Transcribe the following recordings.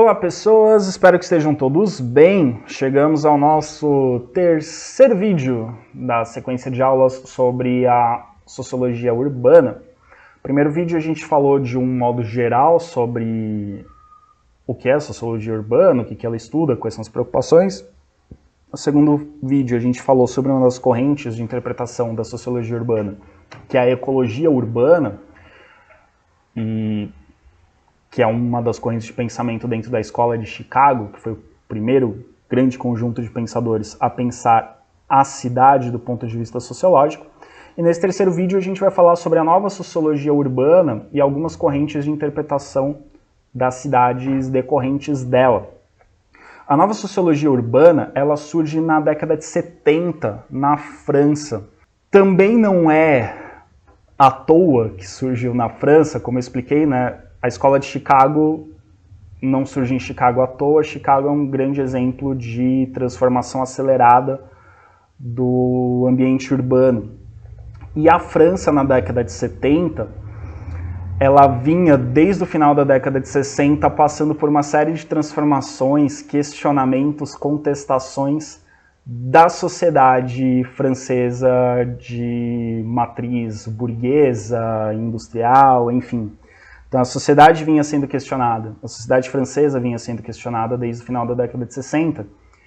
Olá pessoas, espero que estejam todos bem. Chegamos ao nosso terceiro vídeo da sequência de aulas sobre a sociologia urbana. No primeiro vídeo a gente falou de um modo geral sobre o que é a sociologia urbana, o que ela estuda, quais são as preocupações. No segundo vídeo a gente falou sobre uma das correntes de interpretação da sociologia urbana, que é a ecologia urbana, que é uma das correntes de pensamento dentro da Escola de Chicago, que foi o primeiro grande conjunto de pensadores a pensar a cidade do ponto de vista sociológico. E nesse terceiro vídeo a gente vai falar sobre a nova sociologia urbana e algumas correntes de interpretação das cidades decorrentes dela. A nova sociologia urbana, ela surge na década de 70, na França. Também não é à toa que surgiu na França, como eu expliquei, né? A Escola de Chicago não surge em Chicago à toa. Chicago é um grande exemplo de transformação acelerada do ambiente urbano. E a França, na década de 70, ela vinha, desde o final da década de 60, passando por uma série de transformações, questionamentos, contestações da sociedade francesa de matriz burguesa, industrial, enfim. Então a sociedade vinha sendo questionada, a sociedade francesa vinha sendo questionada desde o final da década de 60,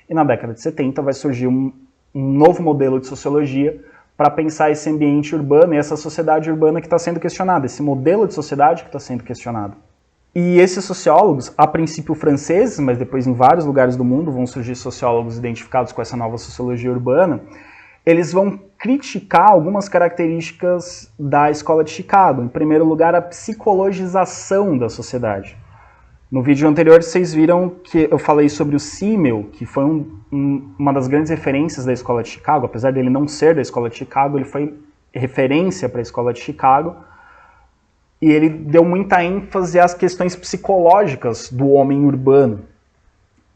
e na década de 70 vai surgir um novo modelo de sociologia para pensar esse ambiente urbano e essa sociedade urbana que está sendo questionada, esse modelo de sociedade que está sendo questionado. E esses sociólogos, a princípio franceses, mas depois em vários lugares do mundo vão surgir sociólogos identificados com essa nova sociologia urbana, eles vão criticar algumas características da Escola de Chicago. Em primeiro lugar, a psicologização da sociedade. No vídeo anterior, vocês viram que eu falei sobre o Simmel, que foi uma das grandes referências da Escola de Chicago. Apesar dele não ser da Escola de Chicago, ele foi referência para a Escola de Chicago. E ele deu muita ênfase às questões psicológicas do homem urbano.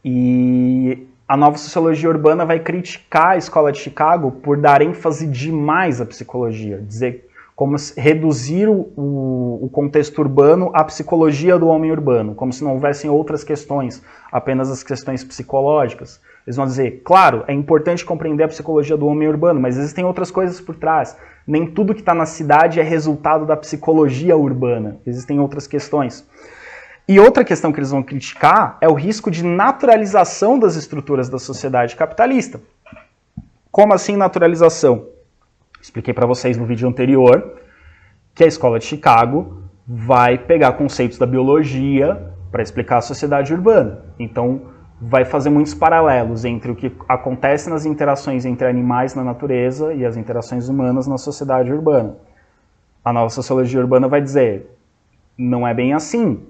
E a nova sociologia urbana vai criticar a Escola de Chicago por dar ênfase demais à psicologia, dizer como reduzir o contexto urbano à psicologia do homem urbano, como se não houvessem outras questões, apenas as questões psicológicas. Eles vão dizer, claro, é importante compreender a psicologia do homem urbano, mas existem outras coisas por trás. Nem tudo que está na cidade é resultado da psicologia urbana, existem outras questões. E outra questão que eles vão criticar é o risco de naturalização das estruturas da sociedade capitalista. Como assim naturalização? Expliquei para vocês no vídeo anterior que a Escola de Chicago vai pegar conceitos da biologia para explicar a sociedade urbana. Então, vai fazer muitos paralelos entre o que acontece nas interações entre animais na natureza e as interações humanas na sociedade urbana. A nova sociologia urbana vai dizer, não é bem assim.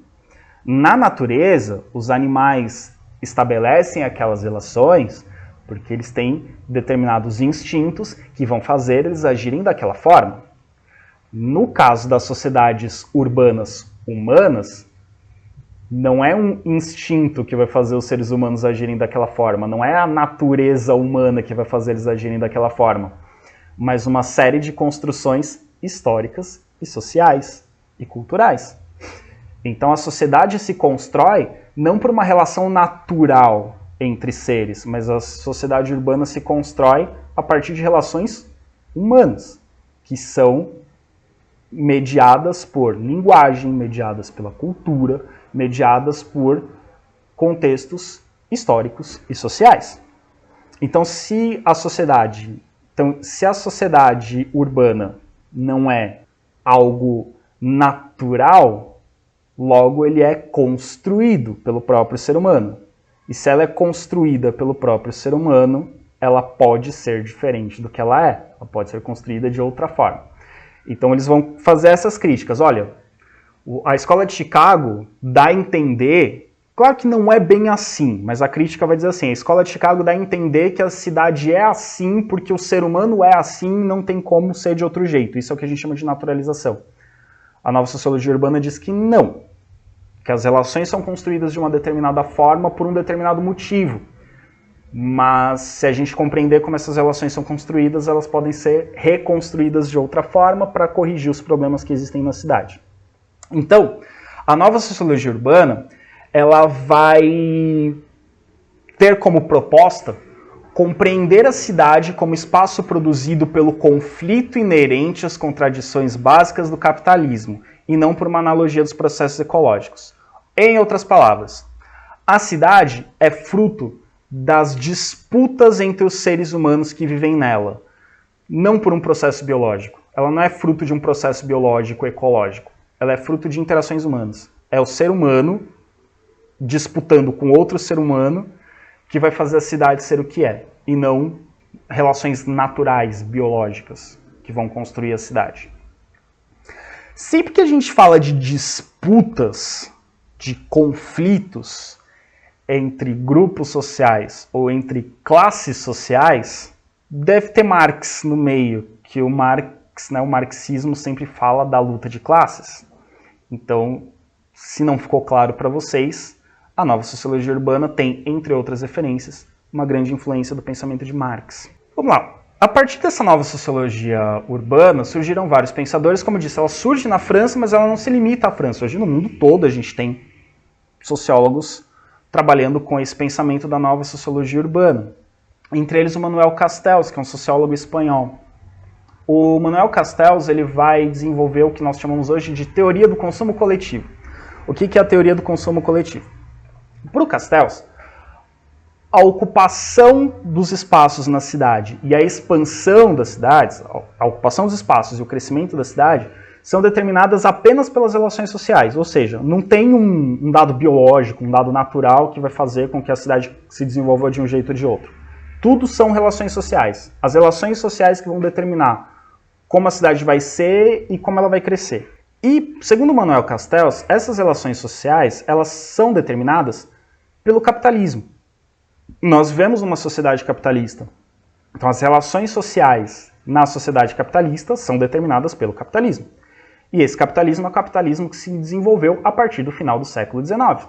Na natureza, os animais estabelecem aquelas relações porque eles têm determinados instintos que vão fazer eles agirem daquela forma. No caso das sociedades urbanas humanas, não é um instinto que vai fazer os seres humanos agirem daquela forma, não é a natureza humana que vai fazer eles agirem daquela forma, mas uma série de construções históricas e sociais e culturais. Então a sociedade se constrói não por uma relação natural entre seres, mas a sociedade urbana se constrói a partir de relações humanas, que são mediadas por linguagem, mediadas pela cultura, mediadas por contextos históricos e sociais. Então, se a sociedade urbana não é algo natural, logo, ele é construído pelo próprio ser humano. E se ela é construída pelo próprio ser humano, ela pode ser diferente do que ela é. Ela pode ser construída de outra forma. Então, eles vão fazer essas críticas. Olha, a Escola de Chicago dá a entender... Claro que não é bem assim, mas a crítica vai dizer assim, a Escola de Chicago dá a entender que a cidade é assim porque o ser humano é assim e não tem como ser de outro jeito. Isso é o que a gente chama de naturalização. A nova sociologia urbana diz que não, que as relações são construídas de uma determinada forma por um determinado motivo. Mas se a gente compreender como essas relações são construídas, elas podem ser reconstruídas de outra forma para corrigir os problemas que existem na cidade. Então, a nova sociologia urbana, ela vai ter como proposta compreender a cidade como espaço produzido pelo conflito inerente às contradições básicas do capitalismo, e não por uma analogia dos processos ecológicos. Em outras palavras, a cidade é fruto das disputas entre os seres humanos que vivem nela, não por um processo biológico. Ela não é fruto de um processo biológico ecológico. Ela é fruto de interações humanas. É o ser humano disputando com outro ser humano que vai fazer a cidade ser o que é, e não relações naturais, biológicas, que vão construir a cidade. Sempre que a gente fala de disputas, de conflitos entre grupos sociais ou entre classes sociais, deve ter Marx no meio, que o marxismo sempre fala da luta de classes. Então, se não ficou claro para vocês, a nova sociologia urbana tem, entre outras referências, uma grande influência do pensamento de Marx. Vamos lá. A partir dessa nova sociologia urbana, surgiram vários pensadores. Como eu disse, ela surge na França, mas ela não se limita à França. Hoje no mundo todo a gente tem sociólogos trabalhando com esse pensamento da nova sociologia urbana. Entre eles o Manuel Castells, que é um sociólogo espanhol. O Manuel Castells ele vai desenvolver o que nós chamamos hoje de teoria do consumo coletivo. O que é a teoria do consumo coletivo? Para o Castells, a ocupação dos espaços na cidade e a expansão das cidades, a ocupação dos espaços e o crescimento da cidade, são determinadas apenas pelas relações sociais, ou seja, não tem um dado biológico, um dado natural que vai fazer com que a cidade se desenvolva de um jeito ou de outro. Tudo são relações sociais. As relações sociais que vão determinar como a cidade vai ser e como ela vai crescer. E, segundo Manuel Castells, essas relações sociais, elas são determinadas pelo capitalismo. Nós vivemos numa sociedade capitalista. Então, as relações sociais na sociedade capitalista são determinadas pelo capitalismo. E esse capitalismo é o capitalismo que se desenvolveu a partir do final do século XIX.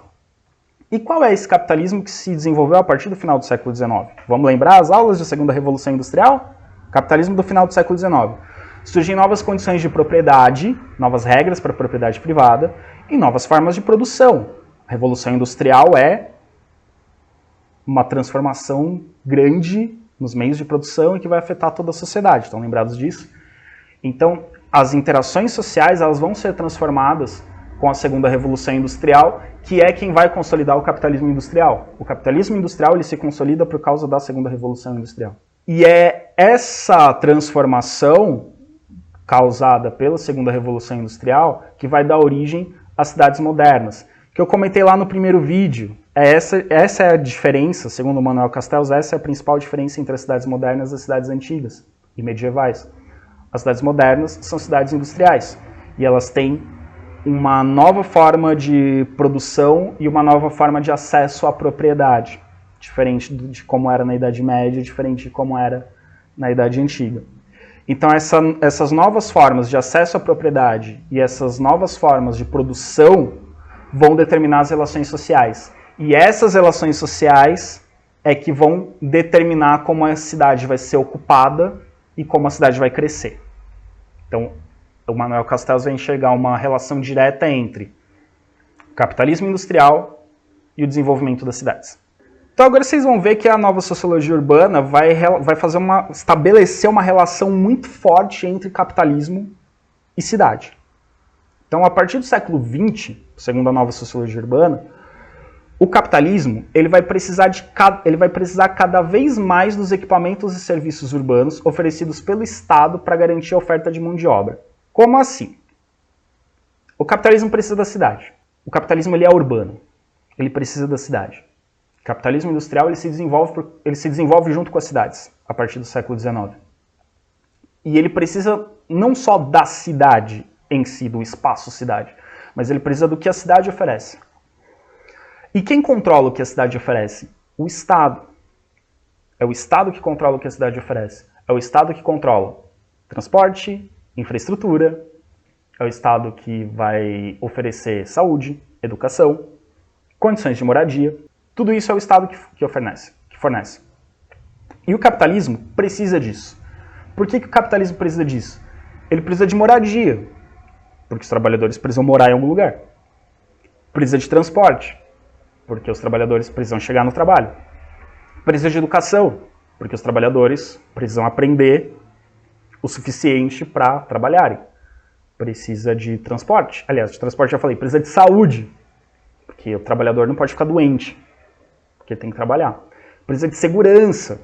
E qual é esse capitalismo que se desenvolveu a partir do final do século XIX? Vamos lembrar as aulas da Segunda Revolução Industrial? Capitalismo do final do século XIX. Surgem novas condições de propriedade, novas regras para a propriedade privada e novas formas de produção. A Revolução Industrial é uma transformação grande nos meios de produção e que vai afetar toda a sociedade. Estão lembrados disso? Então, as interações sociais elas vão ser transformadas com a Segunda Revolução Industrial, que é quem vai consolidar o capitalismo industrial. O capitalismo industrial ele se consolida por causa da Segunda Revolução Industrial. E é essa transformação causada pela Segunda Revolução Industrial que vai dar origem às cidades modernas, que eu comentei lá no primeiro vídeo. Essa é a diferença, segundo o Manuel Castells, essa é a principal diferença entre as cidades modernas e as cidades antigas e medievais. As cidades modernas são cidades industriais e elas têm uma nova forma de produção e uma nova forma de acesso à propriedade, diferente de como era na Idade Média, diferente de como era na Idade Antiga. Então essas novas formas de acesso à propriedade e essas novas formas de produção vão determinar as relações sociais. E essas relações sociais é que vão determinar como a cidade vai ser ocupada e como a cidade vai crescer. Então, o Manuel Castells vai enxergar uma relação direta entre o capitalismo industrial e o desenvolvimento das cidades. Então agora vocês vão ver que a nova sociologia urbana vai estabelecer uma relação muito forte entre capitalismo e cidade. Então, a partir do século XX, segundo a nova sociologia urbana, o capitalismo ele vai precisar cada vez mais dos equipamentos e serviços urbanos oferecidos pelo Estado para garantir a oferta de mão de obra. Como assim? O capitalismo precisa da cidade. O capitalismo ele é urbano. Ele precisa da cidade. O capitalismo industrial ele se desenvolve junto com as cidades, a partir do século XIX. E ele precisa não só da cidade em si, do espaço cidade, mas ele precisa do que a cidade oferece. E quem controla o que a cidade oferece? O Estado. É o Estado que controla o que a cidade oferece. É o Estado que controla transporte, infraestrutura, é o Estado que vai oferecer saúde, educação, condições de moradia. Tudo isso é o Estado que fornece. E o capitalismo precisa disso. Por que o capitalismo precisa disso? Ele precisa de moradia, porque os trabalhadores precisam morar em algum lugar. Precisa de transporte, porque os trabalhadores precisam chegar no trabalho. Precisa de educação, porque os trabalhadores precisam aprender o suficiente para trabalharem. Precisa de transporte, aliás, de transporte já falei, precisa de saúde, porque o trabalhador não pode ficar doente, porque tem que trabalhar. Precisa de segurança,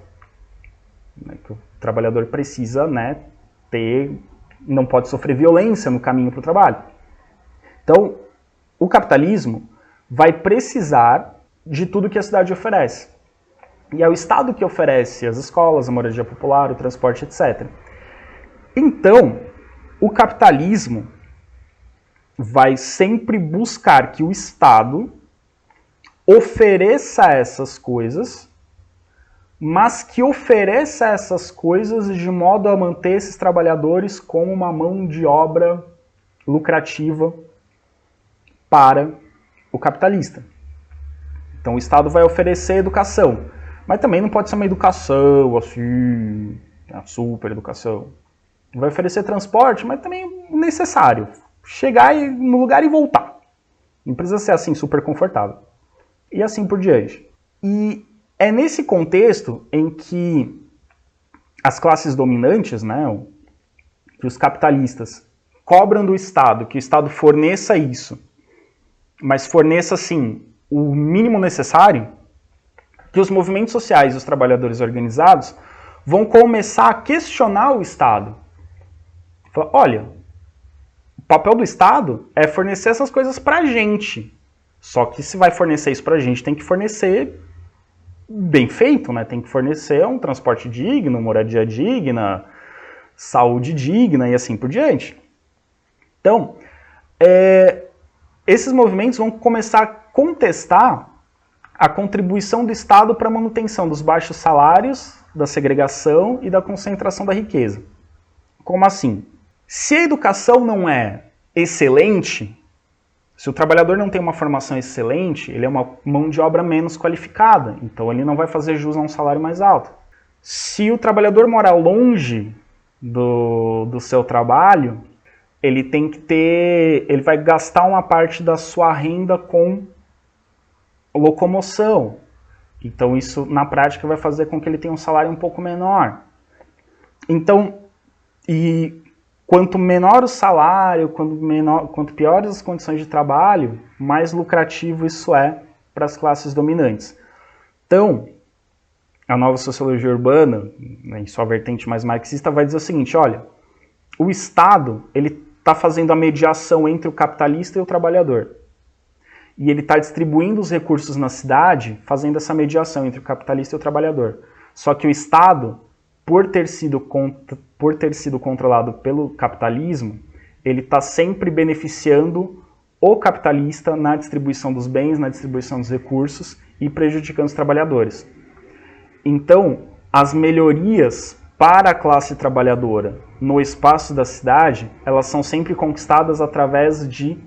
né, que o trabalhador precisa, né, não pode sofrer violência no caminho para o trabalho. Então, o capitalismo vai precisar de tudo que a cidade oferece. E é o Estado que oferece as escolas, a moradia popular, o transporte, etc. Então, o capitalismo vai sempre buscar que o Estado ofereça essas coisas, mas que ofereça essas coisas de modo a manter esses trabalhadores como uma mão de obra lucrativa para o capitalista. Então o Estado vai oferecer educação, mas também não pode ser uma educação assim, a super educação. Vai oferecer transporte, mas também necessário. Chegar no lugar e voltar. Não precisa ser assim super confortável. E assim por diante. E é nesse contexto em que as classes dominantes, né, que os capitalistas cobram do Estado, que o Estado forneça isso, mas forneça, assim, o mínimo necessário, que os movimentos sociais e os trabalhadores organizados vão começar a questionar o Estado. Falar, olha, o papel do Estado é fornecer essas coisas pra gente. Só que se vai fornecer isso pra gente, tem que fornecer bem feito, né? Tem que fornecer um transporte digno, moradia digna, saúde digna e assim por diante. Então, esses movimentos vão começar a contestar a contribuição do Estado para a manutenção dos baixos salários, da segregação e da concentração da riqueza. Como assim? Se a educação não é excelente, se o trabalhador não tem uma formação excelente, ele é uma mão de obra menos qualificada, então ele não vai fazer jus a um salário mais alto. Se o trabalhador mora longe do seu trabalho, ele vai gastar uma parte da sua renda com locomoção. Então isso na prática vai fazer com que ele tenha um salário um pouco menor. Então, quanto menor o salário, quanto piores as condições de trabalho, mais lucrativo isso é para as classes dominantes. Então, a nova sociologia urbana, em sua vertente mais marxista, vai dizer o seguinte, olha, o Estado ele está fazendo a mediação entre o capitalista e o trabalhador. E ele está distribuindo os recursos na cidade, fazendo essa mediação entre o capitalista e o trabalhador. Só que o Estado, por ter sido controlado pelo capitalismo, ele está sempre beneficiando o capitalista na distribuição dos bens, na distribuição dos recursos e prejudicando os trabalhadores. Então, as melhorias para a classe trabalhadora no espaço da cidade, elas são sempre conquistadas através de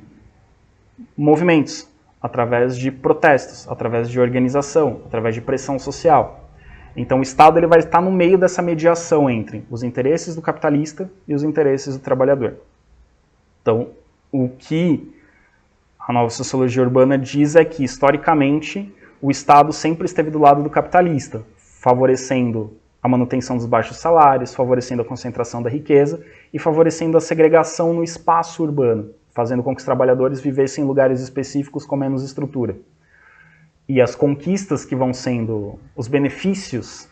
movimentos, através de protestos, através de organização, através de pressão social. Então o Estado ele vai estar no meio dessa mediação entre os interesses do capitalista e os interesses do trabalhador. Então, o que a nova sociologia urbana diz é que, historicamente, o Estado sempre esteve do lado do capitalista, favorecendo a manutenção dos baixos salários, favorecendo a concentração da riqueza e favorecendo a segregação no espaço urbano, fazendo com que os trabalhadores vivessem em lugares específicos com menos estrutura. E as conquistas que vão sendo, os benefícios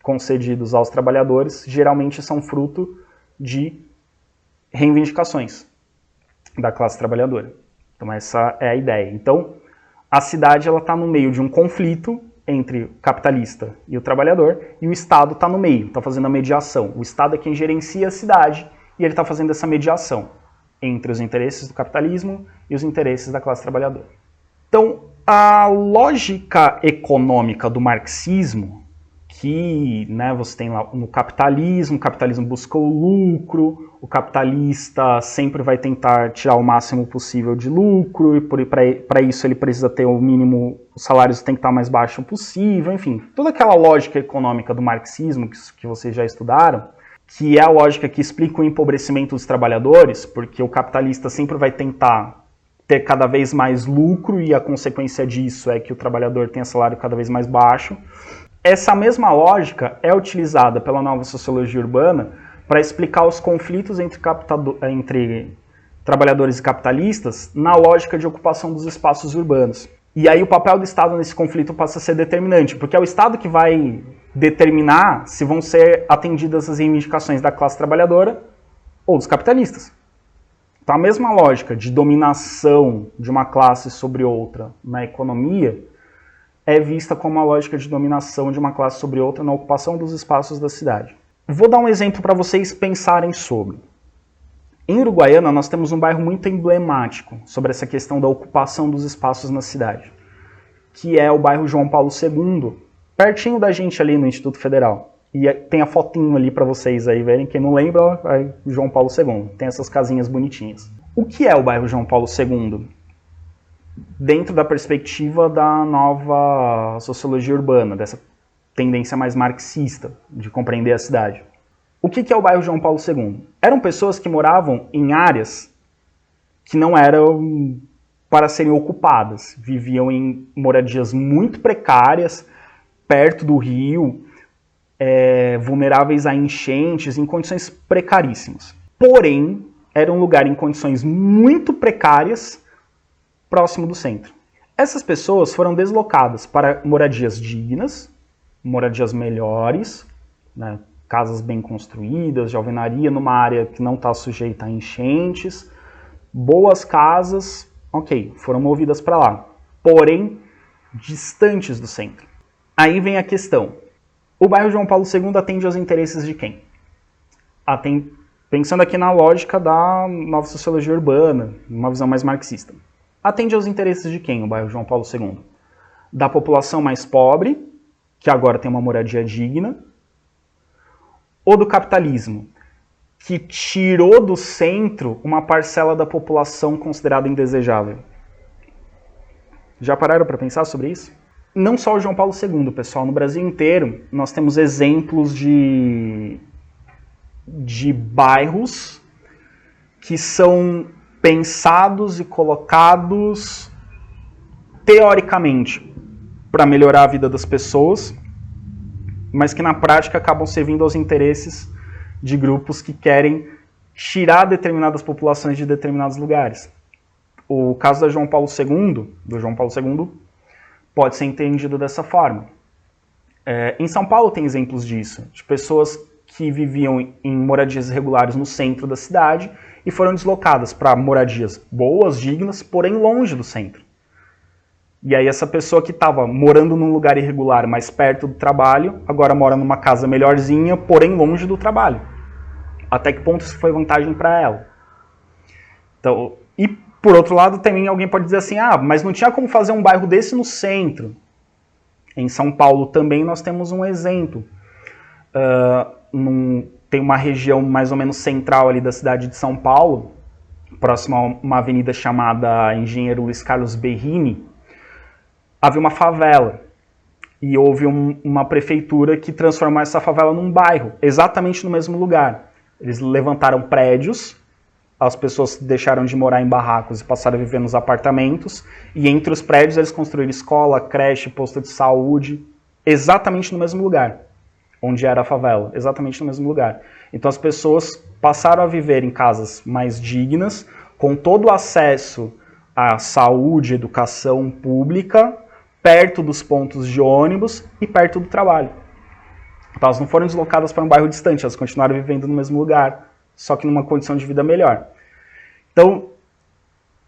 concedidos aos trabalhadores, geralmente são fruto de reivindicações da classe trabalhadora. Então essa é a ideia. Então a cidade está no meio de um conflito entre o capitalista e o trabalhador, e o Estado está no meio, está fazendo a mediação. O Estado é quem gerencia a cidade e ele está fazendo essa mediação entre os interesses do capitalismo e os interesses da classe trabalhadora. Então, a lógica econômica do marxismo, que você tem lá no capitalismo, o capitalismo busca o lucro, o capitalista sempre vai tentar tirar o máximo possível de lucro, e para isso ele precisa ter o mínimo, os salários têm que estar mais baixo possível, enfim, toda aquela lógica econômica do marxismo que vocês já estudaram, que é a lógica que explica o empobrecimento dos trabalhadores, porque o capitalista sempre vai tentar ter cada vez mais lucro e a consequência disso é que o trabalhador tenha salário cada vez mais baixo. Essa mesma lógica é utilizada pela nova sociologia urbana para explicar os conflitos entre trabalhadores e capitalistas na lógica de ocupação dos espaços urbanos. E aí o papel do Estado nesse conflito passa a ser determinante, porque é o Estado que vai determinar se vão ser atendidas as reivindicações da classe trabalhadora ou dos capitalistas. Então a mesma lógica de dominação de uma classe sobre outra na economia é vista como a lógica de dominação de uma classe sobre outra na ocupação dos espaços da cidade. Vou dar um exemplo para vocês pensarem sobre. Em Uruguaiana, nós temos um bairro muito emblemático sobre essa questão da ocupação dos espaços na cidade, que é o bairro João Paulo II, pertinho da gente ali no Instituto Federal. E tem a fotinho ali para vocês aí verem, quem não lembra, é João Paulo II, tem essas casinhas bonitinhas. O que é o bairro João Paulo II? Dentro da perspectiva da nova sociologia urbana, dessa tendência mais marxista de compreender a cidade. O que é o bairro João Paulo II? Eram pessoas que moravam em áreas que não eram para serem ocupadas. Viviam em moradias muito precárias, perto do rio, vulneráveis a enchentes, em condições precaríssimas. Porém, era um lugar em condições muito precárias, próximo do centro. Essas pessoas foram deslocadas para moradias dignas, moradias melhores, né? Casas bem construídas, de alvenaria, numa área que não está sujeita a enchentes, boas casas, ok, foram movidas para lá, porém distantes do centro. Aí vem a questão, o bairro João Paulo II atende aos interesses de quem? Pensando aqui na lógica da nova sociologia urbana, uma visão mais marxista. Atende aos interesses de quem o bairro João Paulo II? Da população mais pobre, que agora tem uma moradia digna, ou do capitalismo, que tirou do centro uma parcela da população considerada indesejável? Já pararam para pensar sobre isso? Não só o João Paulo II, pessoal. No Brasil inteiro, nós temos exemplos de bairros que são pensados e colocados teoricamente para melhorar a vida das pessoas, mas que na prática acabam servindo aos interesses de grupos que querem tirar determinadas populações de determinados lugares. O caso do João Paulo II, pode ser entendido dessa forma. Em São Paulo tem exemplos disso, de pessoas que viviam em moradias irregulares no centro da cidade e foram deslocadas para moradias boas, dignas, porém longe do centro. E aí essa pessoa que estava morando num lugar irregular, mais perto do trabalho, agora mora numa casa melhorzinha, porém longe do trabalho. Até que ponto isso foi vantagem para ela? Então, e por outro lado, também alguém pode dizer assim, mas não tinha como fazer um bairro desse no centro. Em São Paulo também nós temos um exemplo. Tem uma região mais ou menos central ali da cidade de São Paulo, próximo a uma avenida chamada Engenheiro Luiz Carlos Berrini, havia uma favela. E houve uma prefeitura que transformou essa favela num bairro, exatamente no mesmo lugar. Eles levantaram prédios, as pessoas deixaram de morar em barracos e passaram a viver nos apartamentos, e entre os prédios eles construíram escola, creche, posto de saúde, exatamente no mesmo lugar, onde era a favela, exatamente no mesmo lugar. Então as pessoas passaram a viver em casas mais dignas, com todo o acesso à saúde, educação pública, perto dos pontos de ônibus e perto do trabalho. Então, elas não foram deslocadas para um bairro distante, elas continuaram vivendo no mesmo lugar, só que numa condição de vida melhor. Então,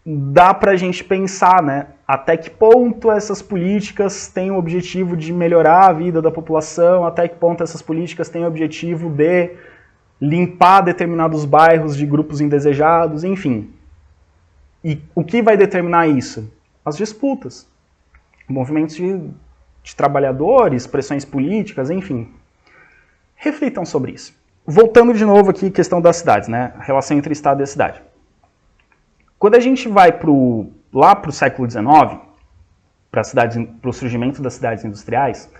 dá para a gente pensar, né, até que ponto essas políticas têm o objetivo de melhorar a vida da população, até que ponto essas políticas têm o objetivo de limpar determinados bairros de grupos indesejados, enfim. E o que vai determinar isso? As disputas. Movimentos de trabalhadores, pressões políticas, enfim. Reflitam sobre isso. Voltando de novo aqui à questão das cidades, né? A relação entre Estado e a cidade. Quando a gente vai lá para o século XIX, para o surgimento das cidades industriais,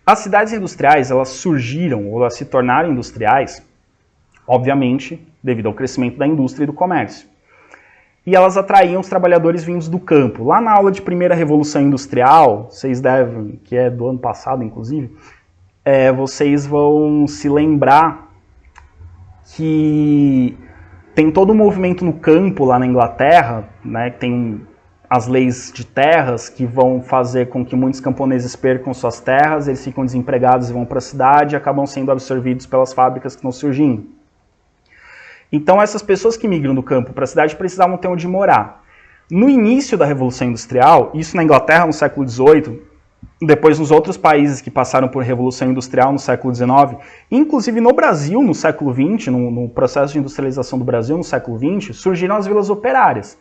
as cidades industriais elas surgiram, ou elas se tornaram industriais, obviamente, devido ao crescimento da indústria e do comércio. e elas atraíam os trabalhadores vindos do campo. Lá na aula de primeira Revolução Industrial, vocês devem, que é do ano passado inclusive, vocês vão se lembrar que tem todo um movimento no campo lá na Inglaterra, né, que tem as leis de terras que vão fazer com que muitos camponeses percam suas terras, eles ficam desempregados e vão para a cidade e acabam sendo absorvidos pelas fábricas que estão surgindo. Então essas pessoas que migram do campo para a cidade precisavam ter onde morar. No início da Revolução Industrial, isso na Inglaterra no século XVIII, depois nos outros países que passaram por Revolução Industrial no século XIX, inclusive no Brasil no século XX, no processo de industrialização do Brasil no século XX, surgiram as vilas operárias.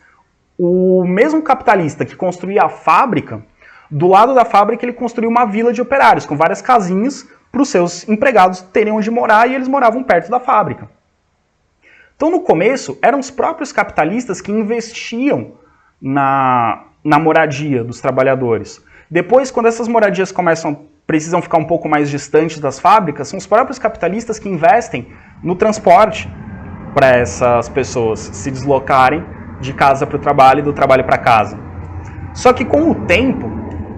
O mesmo capitalista que construía a fábrica, do lado da fábrica ele construiu uma vila de operários, com várias casinhas para os seus empregados terem onde morar, e eles moravam perto da fábrica. Então no começo eram os próprios capitalistas que investiam na moradia dos trabalhadores. Depois, quando essas moradias precisam ficar um pouco mais distantes das fábricas, são os próprios capitalistas que investem no transporte para essas pessoas se deslocarem de casa para o trabalho e do trabalho para casa. Só que com o tempo,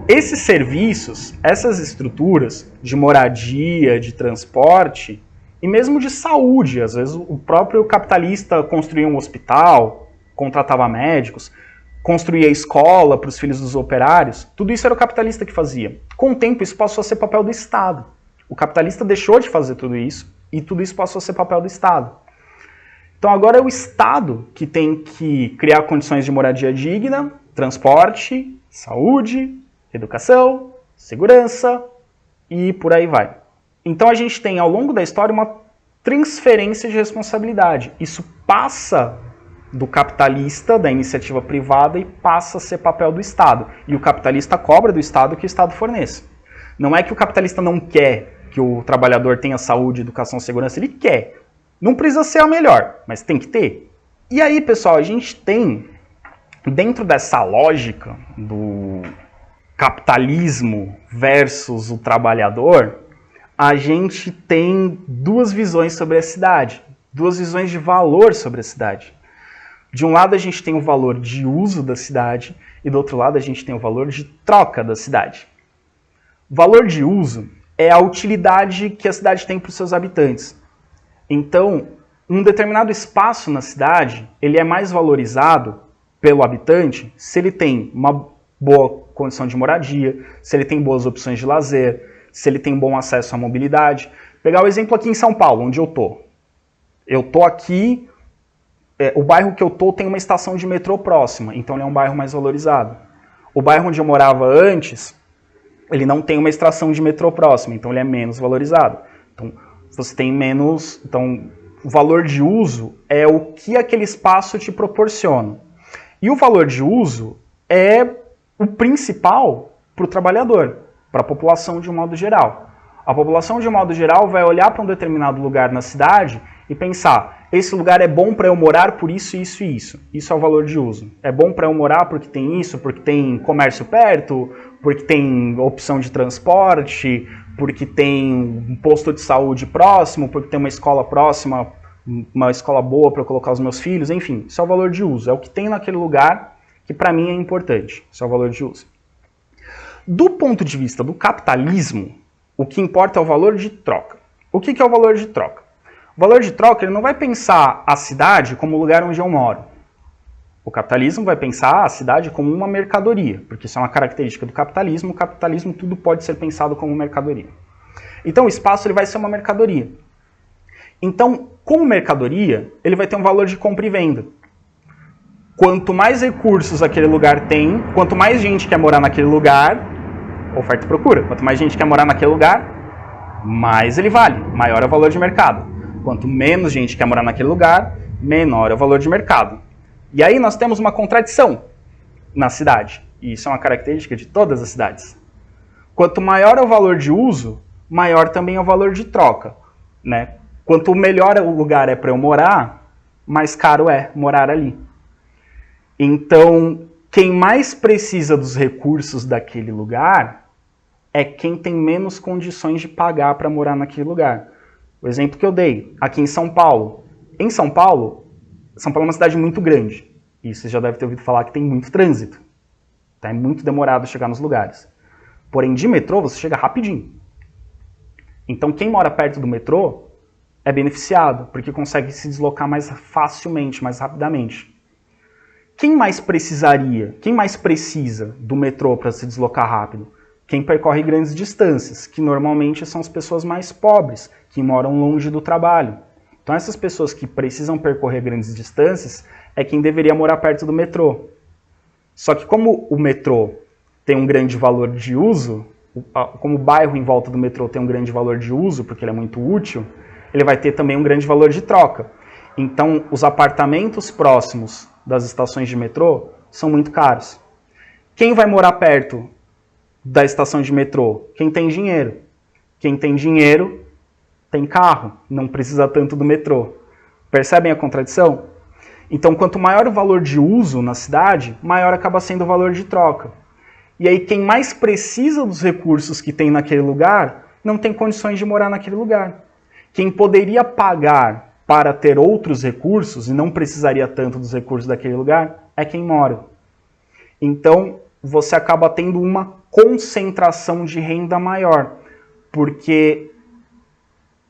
esses serviços, essas estruturas de moradia, de transporte e mesmo de saúde, às vezes o próprio capitalista construía um hospital, contratava médicos, construía escola para os filhos dos operários, tudo isso era o capitalista que fazia. Com o tempo isso passou a ser papel do Estado. O capitalista deixou de fazer tudo isso e tudo isso passou a ser papel do Estado. Então agora é o Estado que tem que criar condições de moradia digna, transporte, saúde, educação, segurança e por aí vai. Então a gente tem ao longo da história uma transferência de responsabilidade. Isso passa do capitalista, da iniciativa privada, e passa a ser papel do Estado. E o capitalista cobra do Estado que o Estado forneça. Não é que o capitalista não quer que o trabalhador tenha saúde, educação, segurança, ele quer. Não precisa ser a melhor, mas tem que ter. E aí, pessoal, a gente tem, dentro dessa lógica do capitalismo versus o trabalhador, a gente tem duas visões sobre a cidade, duas visões de valor sobre a cidade. De um lado a gente tem o valor de uso da cidade e do outro lado a gente tem o valor de troca da cidade. O valor de uso é a utilidade que a cidade tem para os seus habitantes. Então, um determinado espaço na cidade, ele é mais valorizado pelo habitante se ele tem uma boa condição de moradia, se ele tem boas opções de lazer, se ele tem bom acesso à mobilidade. Pegar o exemplo aqui em São Paulo, onde eu tô. Eu tô aqui, o bairro que eu tô tem uma estação de metrô próxima, então ele é um bairro mais valorizado. O bairro onde eu morava antes, ele não tem uma estação de metrô próxima, então ele é menos valorizado. Então, você tem menos. Então, o valor de uso é o que aquele espaço te proporciona. E o valor de uso é o principal para o trabalhador, para a população de um modo geral. A população de um modo geral vai olhar para um determinado lugar na cidade e pensar: esse lugar é bom para eu morar por isso, isso e isso. Isso é o valor de uso. É bom para eu morar porque tem isso, porque tem comércio perto, porque tem opção de transporte, porque tem um posto de saúde próximo, porque tem uma escola próxima, uma escola boa para eu colocar os meus filhos, enfim. Isso é o valor de uso. É o que tem naquele lugar que para mim é importante. Isso é o valor de uso. Do ponto de vista do capitalismo, o que importa é o valor de troca. O que é o valor de troca? O valor de troca, ele não vai pensar a cidade como o lugar onde eu moro. O capitalismo vai pensar a cidade como uma mercadoria, porque isso é uma característica do capitalismo. O capitalismo, tudo pode ser pensado como mercadoria. Então o espaço ele vai ser uma mercadoria. Então, como mercadoria, ele vai ter um valor de compra e venda. Quanto mais recursos aquele lugar tem, quanto mais gente quer morar naquele lugar, oferta e procura. Quanto mais gente quer morar naquele lugar, mais ele vale, maior é o valor de mercado. Quanto menos gente quer morar naquele lugar, menor é o valor de mercado. E aí nós temos uma contradição na cidade. E isso é uma característica de todas as cidades. Quanto maior é o valor de uso, maior também é o valor de troca, né? Quanto melhor o lugar é para eu morar, mais caro é morar ali. Então, quem mais precisa dos recursos daquele lugar é quem tem menos condições de pagar para morar naquele lugar. O exemplo que eu dei, aqui em São Paulo. Em São Paulo é uma cidade muito grande. E você já deve ter ouvido falar que tem muito trânsito. Tá? É muito demorado chegar nos lugares. Porém, de metrô você chega rapidinho. Então quem mora perto do metrô é beneficiado, porque consegue se deslocar mais facilmente, mais rapidamente. Quem mais precisa do metrô para se deslocar rápido? Quem percorre grandes distâncias, que normalmente são as pessoas mais pobres, que moram longe do trabalho. Então essas pessoas que precisam percorrer grandes distâncias é quem deveria morar perto do metrô. Só que como o metrô tem um grande valor de uso, como o bairro em volta do metrô tem um grande valor de uso, porque ele é muito útil, ele vai ter também um grande valor de troca. Então os apartamentos próximos das estações de metrô são muito caros. Quem vai morar perto da estação de metrô? Quem tem dinheiro. Quem tem dinheiro tem carro, não precisa tanto do metrô. Percebem a contradição? Então, quanto maior o valor de uso na cidade, maior acaba sendo o valor de troca. E aí, quem mais precisa dos recursos que tem naquele lugar, não tem condições de morar naquele lugar. Quem poderia pagar para ter outros recursos, e não precisaria tanto dos recursos daquele lugar, é quem mora. Então, você acaba tendo uma concentração de renda maior, porque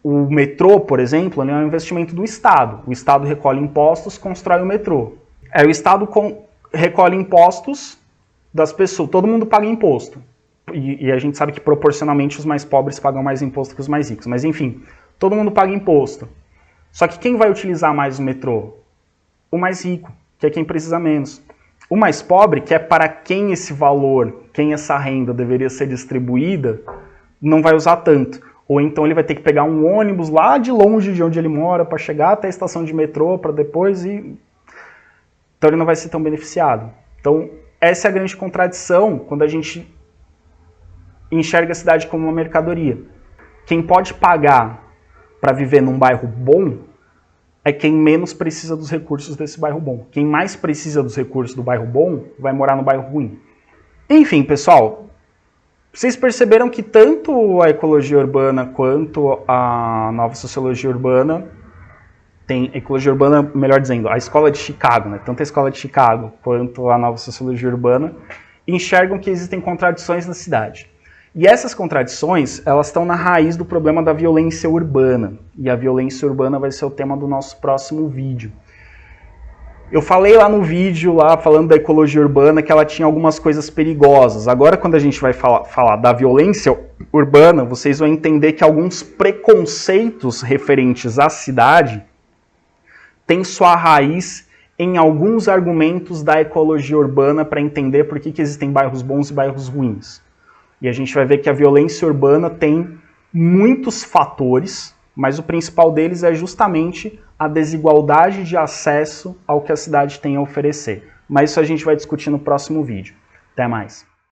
o metrô, por exemplo, é um investimento do Estado. O Estado recolhe impostos, constrói o metrô. O Estado recolhe impostos das pessoas, todo mundo paga imposto. E a gente sabe que proporcionalmente os mais pobres pagam mais imposto que os mais ricos. Mas enfim, todo mundo paga imposto. Só que quem vai utilizar mais o metrô? O mais rico, que é quem precisa menos. O mais pobre, que é para quem esse valor, quem essa renda deveria ser distribuída, não vai usar tanto. Ou então ele vai ter que pegar um ônibus lá de longe de onde ele mora para chegar até a estação de metrô, para depois ir... Então ele não vai ser tão beneficiado. Então essa é a grande contradição quando a gente enxerga a cidade como uma mercadoria. Quem pode pagar para viver num bairro bom é quem menos precisa dos recursos desse bairro bom. Quem mais precisa dos recursos do bairro bom vai morar no bairro ruim. Enfim, pessoal, vocês perceberam que tanto a ecologia urbana quanto a nova sociologia urbana, tem ecologia urbana, melhor dizendo, a escola de Chicago, né? Tanto a escola de Chicago quanto a nova sociologia urbana enxergam que existem contradições na cidade. E essas contradições, elas estão na raiz do problema da violência urbana. E a violência urbana vai ser o tema do nosso próximo vídeo. Eu falei lá no vídeo, falando da ecologia urbana, que ela tinha algumas coisas perigosas. Agora, quando a gente vai falar da violência urbana, vocês vão entender que alguns preconceitos referentes à cidade têm sua raiz em alguns argumentos da ecologia urbana para entender por que existem bairros bons e bairros ruins. E a gente vai ver que a violência urbana tem muitos fatores, mas o principal deles é justamente a desigualdade de acesso ao que a cidade tem a oferecer. Mas isso a gente vai discutir no próximo vídeo. Até mais!